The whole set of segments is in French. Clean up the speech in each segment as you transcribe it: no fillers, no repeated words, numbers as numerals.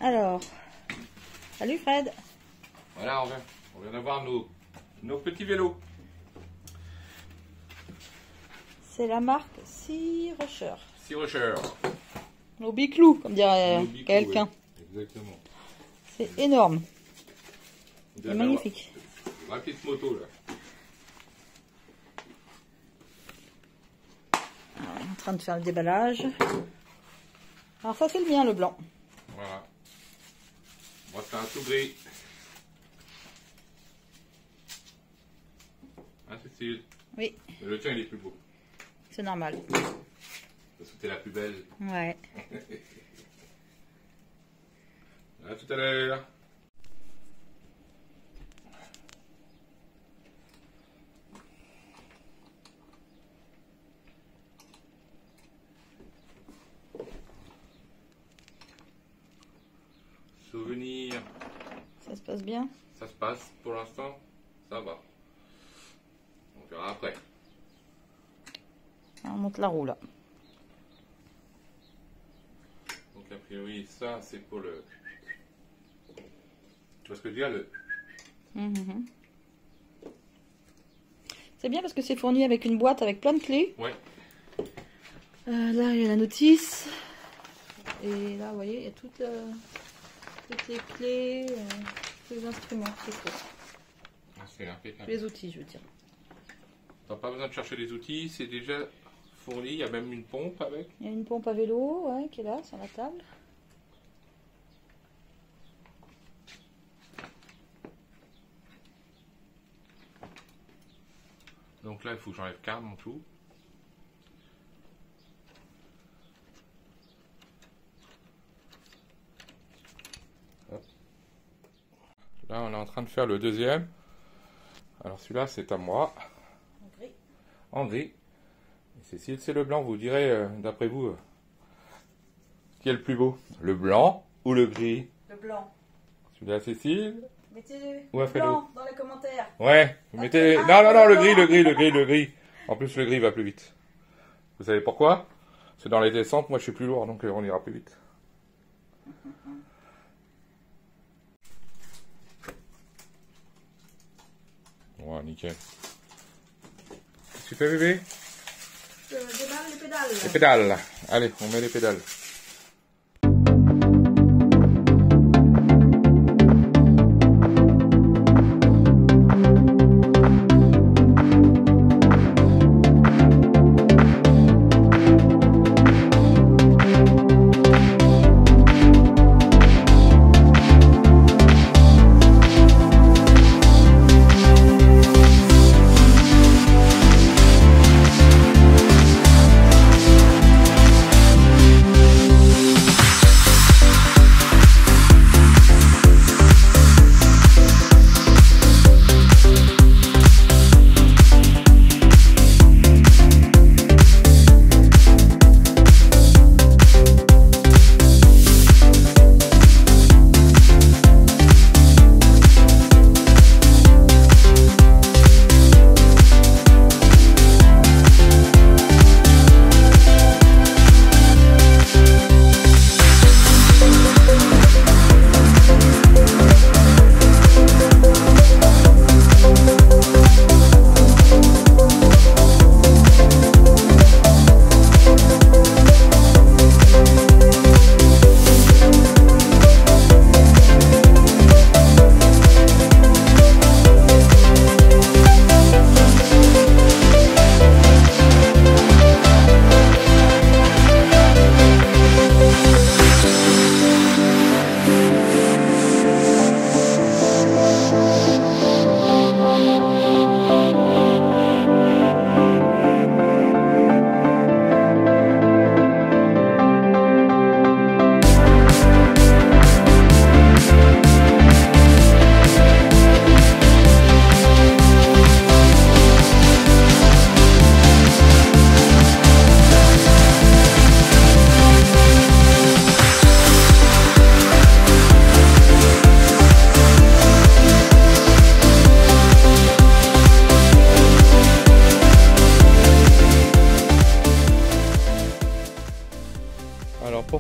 Alors, salut Fred. Voilà, on vient d'avoir nos petits vélos. C'est la marque Sea Rusher. Sea Rusher. Nos biclous, comme dirait quelqu'un. Ouais, exactement. C'est énorme. C'est magnifique. Ma petite moto là. Alors, on est en train de faire le déballage. Alors ça c'est le bien, le blanc. Voilà. Moi c'est un tout gris. Hein Cécile? Oui. Mais le tien il est plus beau. C'est normal. Parce que t'es la plus belle. Ouais. À tout à l'heure. Souvenir. Ça se passe bien? Ça se passe pour l'instant, ça va. On verra après. On monte la roue là. Donc a priori ça c'est pour le... Tu vois ce que je veux dire le... C'est bien parce que c'est fourni avec une boîte avec plein de clés. Ouais. Là il y a la notice. Et là vous voyez il y a toutes les clés, tous les instruments qu'il faut. Ah, c'est impeccable. Tous les outils je veux dire. T'as pas besoin de chercher les outils, c'est déjà fourni, il y a même une pompe avec. Il y a une pompe à vélo ouais, qui est là sur la table. Donc là il faut que j'enlève carrément tout. Hop. Là on est en train de faire le deuxième. Alors celui-là c'est à moi. En gris. En gris. Et Cécile c'est le blanc, vous direz d'après vous qui est le plus beau? Le blanc ou le gris? Le blanc. Celui-là Cécile? Mettez Ou un le félo. blanc dans les commentaires. Ouais, vous mettez... Ah, Non, le gris. En plus, le gris va plus vite. Vous savez pourquoi? C'est dans les descentes, moi je suis plus lourd, donc on ira plus vite. Ouais, nickel. Qu'est-ce que tu fais, bébé? Je déballe les pédales. Les pédales. Allez, on met les pédales.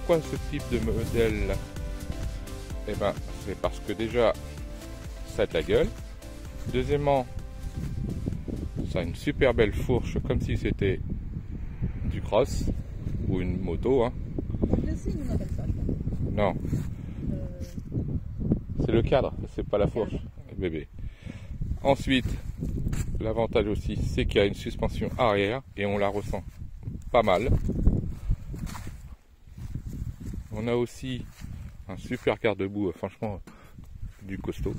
pourquoi ce type de modèle? Eh ben, c'est parce que déjà, ça a de la gueule. Deuxièmement, ça a une super belle fourche, comme si c'était du cross ou une moto. Hein. On appelle ça, je crois. Non, c'est le cadre, c'est pas la fourche, bébé. Ensuite, l'avantage aussi, c'est qu'il y a une suspension arrière et on la ressent pas mal. On a aussi un super garde-boue, franchement, du costaud.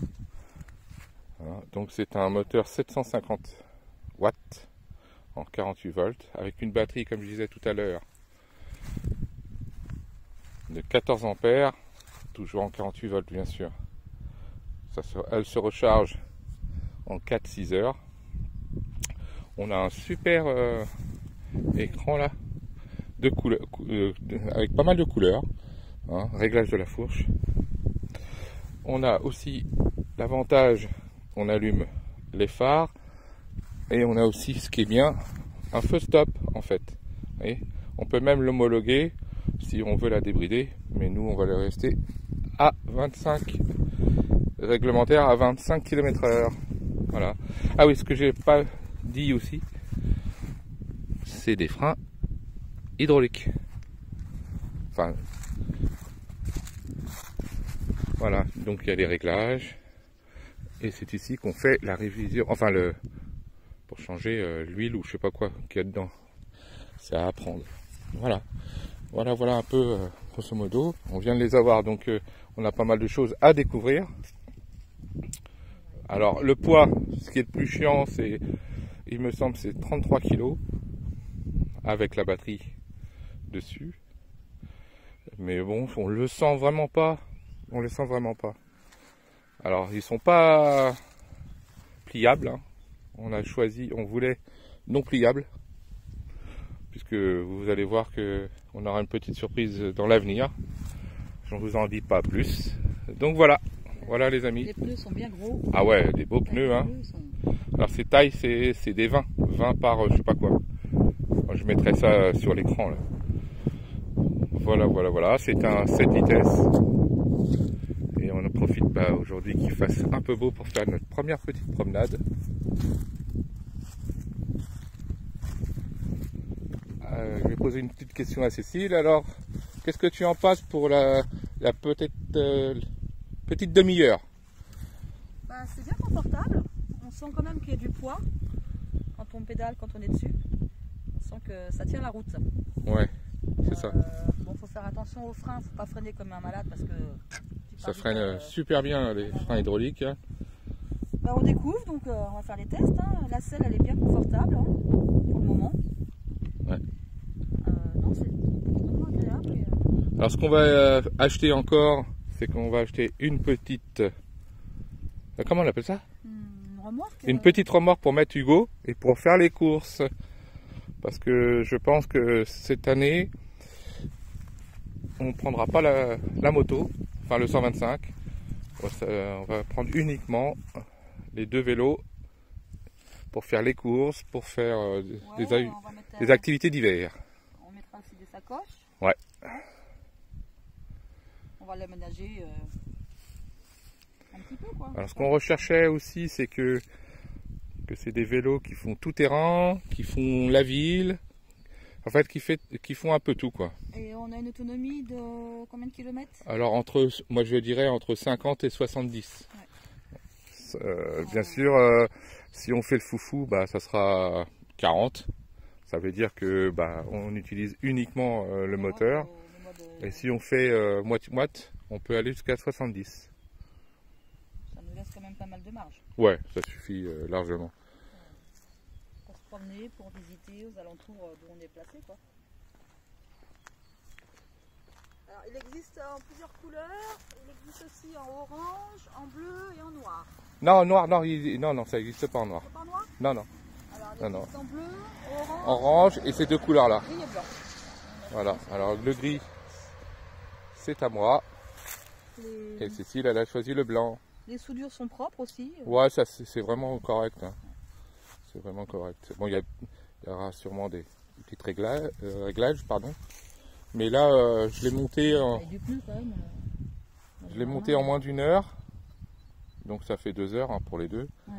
Voilà. Donc c'est un moteur 750 watts en 48 volts avec une batterie, comme je disais tout à l'heure, de 14 ampères, toujours en 48 volts bien sûr. Elle se recharge en 4-6 heures. On a un super écran là de couleur, avec pas mal de couleurs, hein, réglage de la fourche. On a aussi l'avantage, on allume les phares et on a aussi, ce qui est bien, un feu stop en fait. Vous voyez, on peut même l'homologuer si on veut la débrider, mais nous on va le rester à 25 réglementaire à 25 km/h. Voilà. Ah oui, ce que j'ai pas dit aussi, c'est des freins hydrauliques. Enfin, voilà. Donc il y a les réglages et c'est ici qu'on fait la révision. Enfin pour changer l'huile ou je sais pas quoi qu'il y a dedans. C'est à apprendre. Voilà. Voilà un peu grosso modo. On vient de les avoir, donc on a pas mal de choses à découvrir. Alors le poids, ce qui est le plus chiant, c'est, il me semble, c'est 33 kg avec la batterie dessus. Mais bon, on le sent vraiment pas. On les sent vraiment pas. Alors ils sont pas pliables. Hein. On a choisi, on voulait non pliables, puisque vous allez voir que on aura une petite surprise dans l'avenir. Je ne vous en dis pas plus. Donc voilà. Voilà les amis. Les pneus sont bien gros. Ah ouais, des beaux pneus. Hein. Alors ces tailles, c'est des 20 par je sais pas quoi. Moi, je mettrai ça sur l'écran là. Voilà. C'est un 7 vitesses. Et on en profite aujourd'hui qu'il fasse un peu beau pour faire notre première petite promenade. Je vais poser une petite question à Cécile. Alors, qu'est-ce que tu en passes pour la petite demi-heure? C'est bien confortable. On sent quand même qu'il y a du poids quand on pédale, quand on est dessus. On sent que ça tient la route. Ouais, c'est ça. Bon, faut faire attention aux freins, faut pas freiner comme un malade parce que ça freine super bien les freins hydrauliques. Hein. On découvre, donc on va faire les tests. Hein. La selle, elle est bien confortable hein, pour le moment. Ouais. Non, c'est vraiment agréable. Alors ce qu'on va acheter encore, c'est qu'on va acheter une petite... comment on appelle ça? Une remorque. Une petite remorque pour mettre Hugo et pour faire les courses. Parce que je pense que cette année, on ne prendra pas la moto, enfin le 125. On va prendre uniquement les deux vélos pour faire les courses, pour faire des activités d'hiver. On mettra aussi des sacoches. Ouais. On va l'aménager un petit peu quoi. Alors ce qu'on recherchait aussi, c'est que c'est des vélos qui font tout terrain, qui font la ville, en fait qui font un peu tout quoi. Et on a une autonomie de combien de kilomètres? Alors moi je dirais entre 50 et 70. Ouais. Bien sûr, si on fait le foufou, ça sera 40. Ça veut dire que on utilise uniquement le moteur. Et si on fait moite-moite, on peut aller jusqu'à 70. Ça nous laisse quand même pas mal de marge. Ouais, ça suffit largement. Pour se promener, pour visiter aux alentours d'où on est placé quoi. Alors il existe en plusieurs couleurs, il existe aussi en orange, en bleu et en noir. Non, noir, non, ça n'existe pas en noir. Pas en noir? Non. Alors il existe en bleu, orange et ces deux couleurs là. Gris et blanc. Voilà, alors le gris, c'est à moi. Et Cécile, elle a choisi le blanc. Les soudures sont propres aussi. Ouais, ça c'est vraiment correct. Hein. C'est vraiment correct. Bon, il y aura sûrement des petits réglages, pardon. Mais là, je l'ai monté en... Il y a du pneu quand même. Je l'ai monté en moins d'1 heure. Donc ça fait 2 heures hein, pour les deux. Ouais.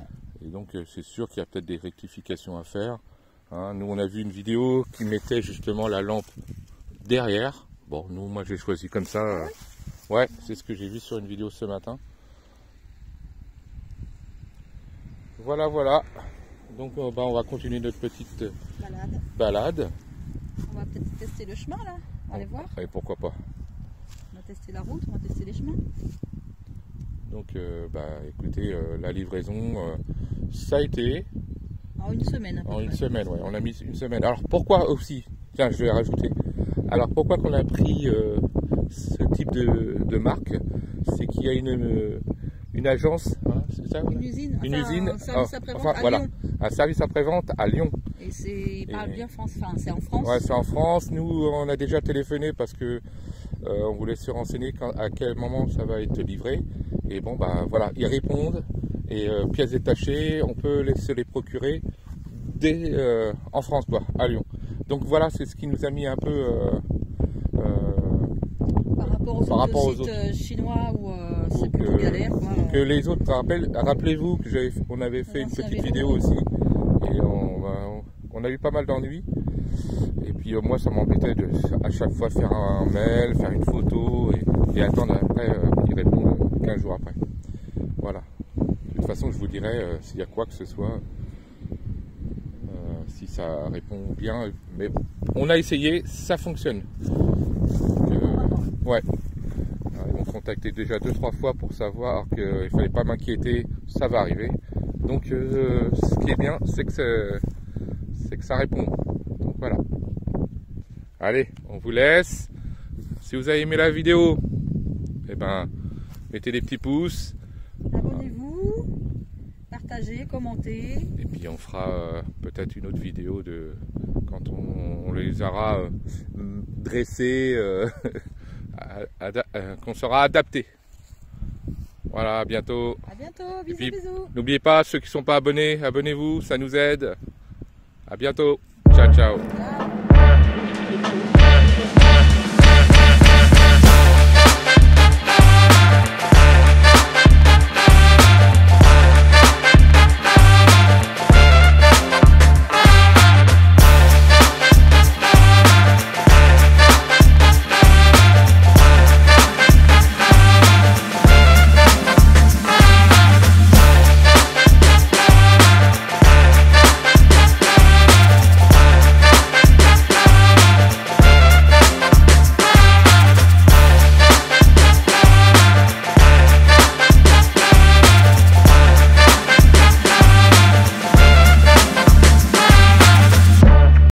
Et donc c'est sûr qu'il y a peut-être des rectifications à faire. Hein. Nous on a vu une vidéo qui mettait justement la lampe derrière. Bon, moi j'ai choisi comme ça. Ouais, c'est ce que j'ai vu sur une vidéo ce matin. Voilà, voilà. Donc on va continuer notre petite balade. On va peut-être tester le chemin là. On va aller voir. Et pourquoi pas. On va tester la route, on va tester les chemins. Donc écoutez, la livraison, ça a été... En une semaine. En une semaine, ouais. On a mis une semaine. Alors pourquoi aussi, tiens, je vais rajouter. Alors pourquoi qu'on a pris ce type de marque, c'est qu'il y a une agence, hein, c'est ça? Une usine. Une usine. Un service après-vente à Lyon. Un service après-vente à Lyon. Et ils parlent bien français. Enfin, c'est en France. Ouais, c'est en France. Nous, on a déjà téléphoné parce que on voulait se renseigner à quel moment ça va être livré. Et bon, voilà, ils répondent. Et pièces détachées, on peut se les procurer en France, quoi, à Lyon. Donc voilà, c'est ce qui nous a mis un peu par rapport aux autres chinois où c'est plutôt galère. Que les autres, rappelez-vous qu'on avait fait une petite vidéo aussi. Et on a eu pas mal d'ennuis. Et puis moi, ça m'embêtait de à chaque fois faire un mail, faire une photo et attendre après qu'ils répondent 15 jours après. Voilà. De toute façon, je vous dirai s'il y a quoi que ce soit, si ça répond bien. Mais on a essayé, ça fonctionne. Ouais. Ils m'ont contacté déjà 2-3 fois pour savoir qu'il ne fallait pas m'inquiéter, ça va arriver. Donc ce qui est bien, c'est que ça répond. Donc voilà. Allez, on vous laisse. Si vous avez aimé la vidéo, eh ben, mettez des petits pouces. Abonnez-vous, partagez, commentez. Et puis on fera peut-être une autre vidéo quand on les aura dressés, qu'on sera adapté. Voilà, à bientôt. À bientôt, bisous, bisous. N'oubliez pas, ceux qui ne sont pas abonnés, abonnez-vous, ça nous aide. À bientôt. Ciao, ciao.